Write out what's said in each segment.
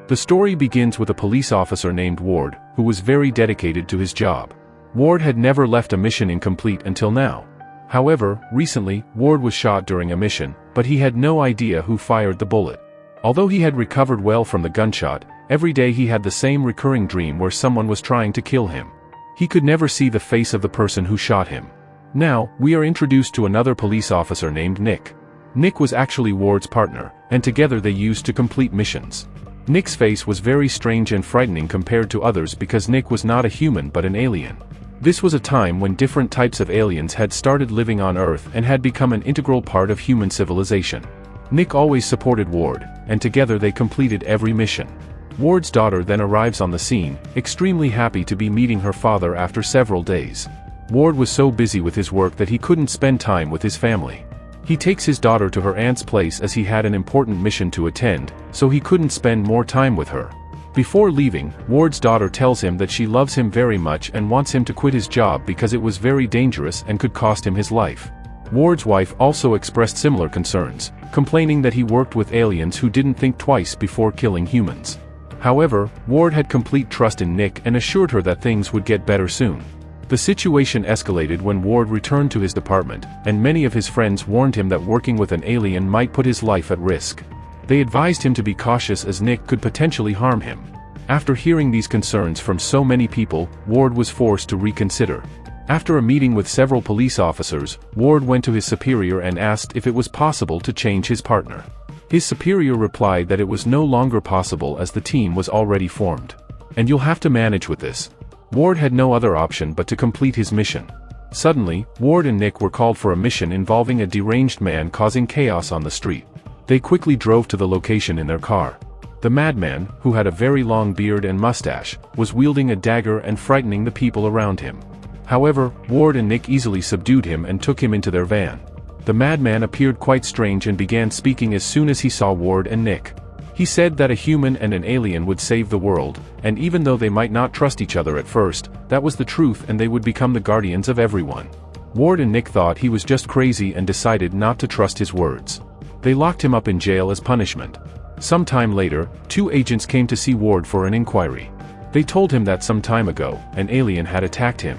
The story begins with a police officer named Ward, who was very dedicated to his job. Ward had never left a mission incomplete until now. However, recently, Ward was shot during a mission, but he had no idea who fired the bullet. Although he had recovered well from the gunshot, every day he had the same recurring dream where someone was trying to kill him. He could never see the face of the person who shot him. Now, we are introduced to another police officer named Nick. Nick was actually Ward's partner, and together they used to complete missions. Nick's face was very strange and frightening compared to others because Nick was not a human but an alien. This was a time when different types of aliens had started living on Earth and had become an integral part of human civilization. Nick always supported Ward, and together they completed every mission. Ward's daughter then arrives on the scene, extremely happy to be meeting her father after several days. Ward was so busy with his work that he couldn't spend time with his family. He takes his daughter to her aunt's place as he had an important mission to attend, so he couldn't spend more time with her. Before leaving, Ward's daughter tells him that she loves him very much and wants him to quit his job because it was very dangerous and could cost him his life. Ward's wife also expressed similar concerns, complaining that he worked with aliens who didn't think twice before killing humans. However, Ward had complete trust in Nick and assured her that things would get better soon. The situation escalated when Ward returned to his department, and many of his friends warned him that working with an alien might put his life at risk. They advised him to be cautious as Nick could potentially harm him. After hearing these concerns from so many people, Ward was forced to reconsider. After a meeting with several police officers, Ward went to his superior and asked if it was possible to change his partner. His superior replied that it was no longer possible as the team was already formed. "And you'll have to manage with this." Ward had no other option but to complete his mission. Suddenly, Ward and Nick were called for a mission involving a deranged man causing chaos on the street. They quickly drove to the location in their car. The madman, who had a very long beard and mustache, was wielding a dagger and frightening the people around him. However, Ward and Nick easily subdued him and took him into their van. The madman appeared quite strange and began speaking as soon as he saw Ward and Nick. He said that a human and an alien would save the world, and even though they might not trust each other at first, that was the truth and they would become the guardians of everyone. Ward and Nick thought he was just crazy and decided not to trust his words. They locked him up in jail as punishment. Some time later, two agents came to see Ward for an inquiry. They told him that some time ago, an alien had attacked him.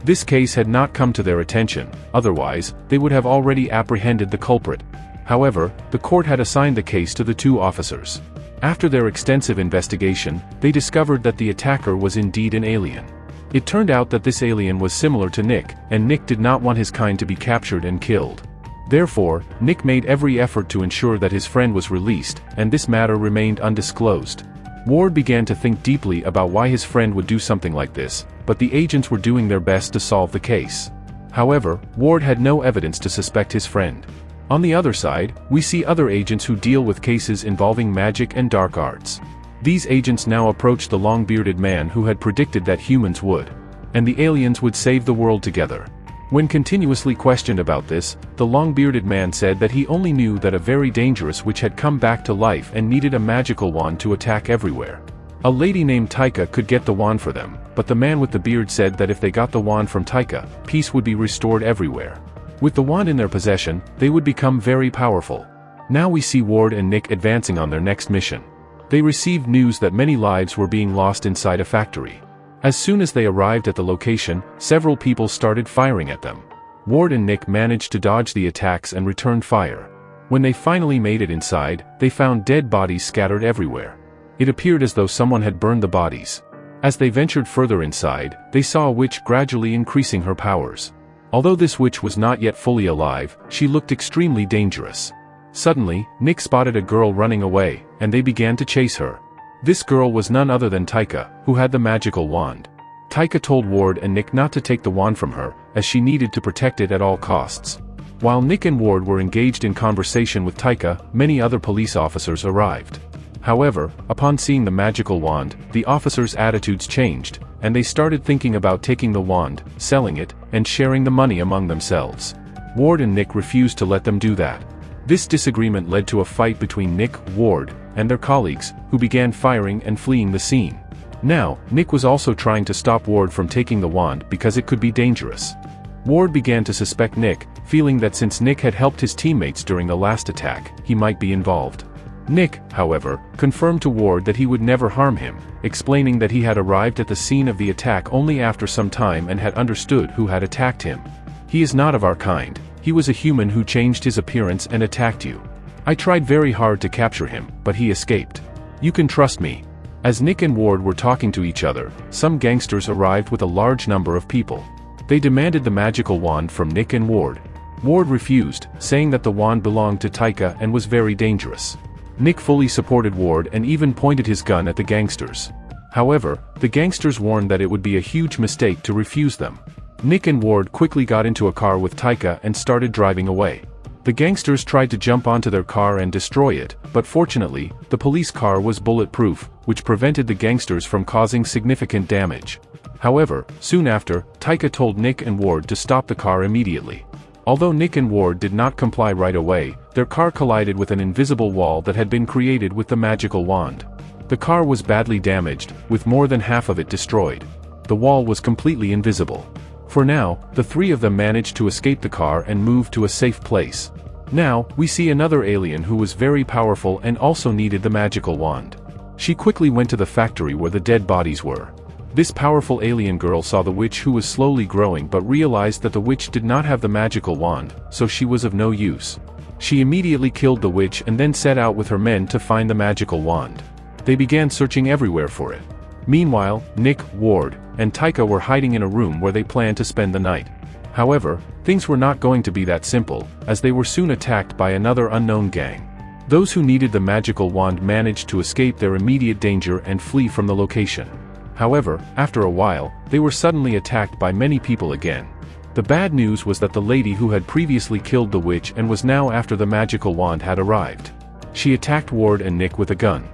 This case had not come to their attention, otherwise, they would have already apprehended the culprit. However, the court had assigned the case to the two officers. After their extensive investigation, they discovered that the attacker was indeed an alien. It turned out that this alien was similar to Nick, and Nick did not want his kind to be captured and killed. Therefore, Nick made every effort to ensure that his friend was released, and this matter remained undisclosed. Ward began to think deeply about why his friend would do something like this, but the agents were doing their best to solve the case. However, Ward had no evidence to suspect his friend. On the other side, we see other agents who deal with cases involving magic and dark arts. These agents now approach the long-bearded man who had predicted that humans would, and the aliens would save the world together. When continuously questioned about this, the long-bearded man said that he only knew that a very dangerous witch had come back to life and needed a magical wand to attack everywhere. A lady named Taica could get the wand for them, but the man with the beard said that if they got the wand from Taica, peace would be restored everywhere. With the wand in their possession, they would become very powerful. Now we see Ward and Nick advancing on their next mission. They received news that many lives were being lost inside a factory. As soon as they arrived at the location, several people started firing at them. Ward and Nick managed to dodge the attacks and returned fire. When they finally made it inside, they found dead bodies scattered everywhere. It appeared as though someone had burned the bodies. As they ventured further inside, they saw a witch gradually increasing her powers. Although this witch was not yet fully alive, she looked extremely dangerous. Suddenly, Nick spotted a girl running away, and they began to chase her. This girl was none other than Taica, who had the magical wand. Taica told Ward and Nick not to take the wand from her, as she needed to protect it at all costs. While Nick and Ward were engaged in conversation with Taica, many other police officers arrived. However, upon seeing the magical wand, the officers' attitudes changed, and they started thinking about taking the wand, selling it, and sharing the money among themselves. Ward and Nick refused to let them do that. This disagreement led to a fight between Nick, Ward, and their colleagues, who began firing and fleeing the scene. Now, Nick was also trying to stop Ward from taking the wand because it could be dangerous. Ward began to suspect Nick, feeling that since Nick had helped his teammates during the last attack, he might be involved. Nick, however, confirmed to Ward that he would never harm him, explaining that he had arrived at the scene of the attack only after some time and had understood who had attacked him. "He is not of our kind. He was a human who changed his appearance and attacked you. I tried very hard to capture him, but he escaped. You can trust me." As Nick and Ward were talking to each other, some gangsters arrived with a large number of people. They demanded the magical wand from Nick and Ward. Ward refused, saying that the wand belonged to Taica and was very dangerous. Nick fully supported Ward and even pointed his gun at the gangsters. However, the gangsters warned that it would be a huge mistake to refuse them. Nick and Ward quickly got into a car with Taica and started driving away. The gangsters tried to jump onto their car and destroy it, but fortunately, the police car was bulletproof, which prevented the gangsters from causing significant damage. However, soon after, Taica told Nick and Ward to stop the car immediately. Although Nick and Ward did not comply right away, their car collided with an invisible wall that had been created with the magical wand. The car was badly damaged, with more than half of it destroyed. The wall was completely invisible. For now, the three of them managed to escape the car and move to a safe place. Now, we see another alien who was very powerful and also needed the magical wand. She quickly went to the factory where the dead bodies were. This powerful alien girl saw the witch who was slowly growing but realized that the witch did not have the magical wand, so she was of no use. She immediately killed the witch and then set out with her men to find the magical wand. They began searching everywhere for it. Meanwhile, Nick, Ward, and Taica were hiding in a room where they planned to spend the night. However, things were not going to be that simple, as they were soon attacked by another unknown gang. Those who needed the magical wand managed to escape their immediate danger and flee from the location. However, after a while, they were suddenly attacked by many people again. The bad news was that the lady who had previously killed the witch and was now after the magical wand had arrived. She attacked Ward and Nick with a gun.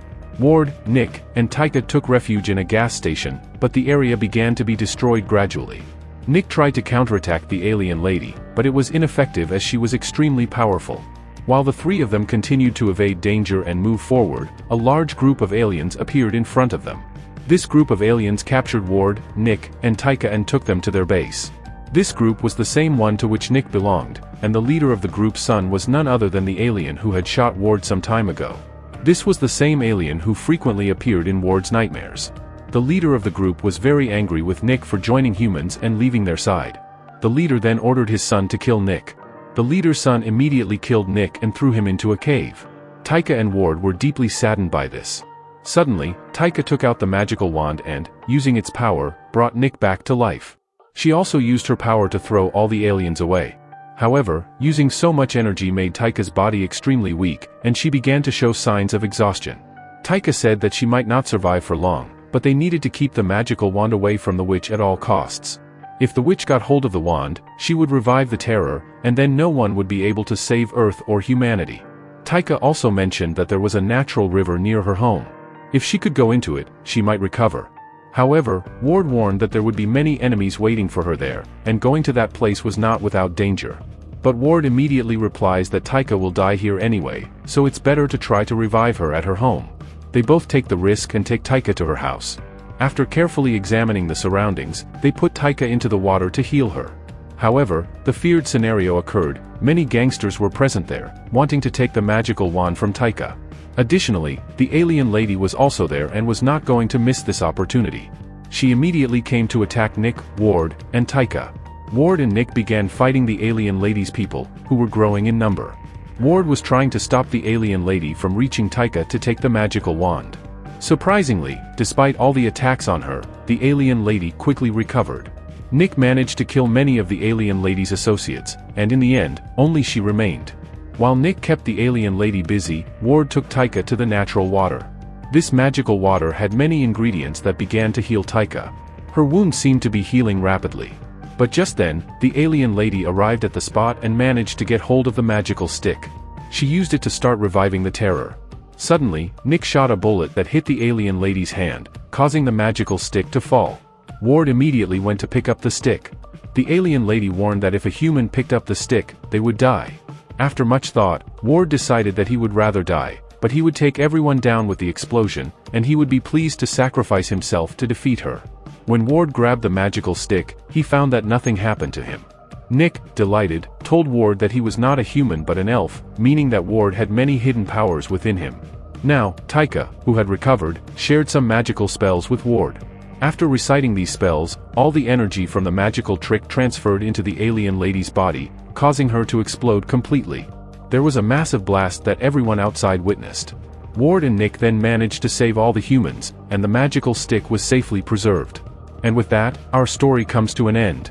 Ward, Nick, and Taica took refuge in a gas station, but the area began to be destroyed gradually. Nick tried to counterattack the alien lady, but it was ineffective as she was extremely powerful. While the three of them continued to evade danger and move forward, a large group of aliens appeared in front of them. This group of aliens captured Ward, Nick, and Taica and took them to their base. This group was the same one to which Nick belonged, and the leader of the group's son was none other than the alien who had shot Ward some time ago. This was the same alien who frequently appeared in Ward's nightmares. The leader of the group was very angry with Nick for joining humans and leaving their side. The leader then ordered his son to kill Nick. The leader's son immediately killed Nick and threw him into a cave. Taica and Ward were deeply saddened by this. Suddenly, Taica took out the magical wand and, using its power, brought Nick back to life. She also used her power to throw all the aliens away. However, using so much energy made Taica's body extremely weak, and she began to show signs of exhaustion. Taica said that she might not survive for long, but they needed to keep the magical wand away from the witch at all costs. If the witch got hold of the wand, she would revive the terror, and then no one would be able to save Earth or humanity. Taica also mentioned that there was a natural river near her home. If she could go into it, she might recover. However, Ward warned that there would be many enemies waiting for her there, and going to that place was not without danger. But Ward immediately replies that Taica will die here anyway, so it's better to try to revive her at her home. They both take the risk and take Taica to her house. After carefully examining the surroundings, they put Taica into the water to heal her. However, the feared scenario occurred. Many gangsters were present there, wanting to take the magical wand from Taica. Additionally, the alien lady was also there and was not going to miss this opportunity. She immediately came to attack Nick, Ward, and Taica. Ward and Nick began fighting the alien lady's people, who were growing in number. Ward was trying to stop the alien lady from reaching Taica to take the magical wand. Surprisingly, despite all the attacks on her, the alien lady quickly recovered. Nick managed to kill many of the alien lady's associates, and in the end, only she remained. While Nick kept the alien lady busy, Ward took Taica to the natural water. This magical water had many ingredients that began to heal Taica. Her wound seemed to be healing rapidly. But just then, the alien lady arrived at the spot and managed to get hold of the magical stick. She used it to start reviving the terror. Suddenly, Nick shot a bullet that hit the alien lady's hand, causing the magical stick to fall. Ward immediately went to pick up the stick. The alien lady warned that if a human picked up the stick, they would die. After much thought, Ward decided that he would rather die, but he would take everyone down with the explosion, and he would be pleased to sacrifice himself to defeat her. When Ward grabbed the magical stick, he found that nothing happened to him. Nick, delighted, told Ward that he was not a human but an elf, meaning that Ward had many hidden powers within him. Now, Taica, who had recovered, shared some magical spells with Ward. After reciting these spells, all the energy from the magical trick transferred into the alien lady's body, causing her to explode completely. There was a massive blast that everyone outside witnessed. Ward and Nick then managed to save all the humans, and the magical stick was safely preserved. And with that, our story comes to an end.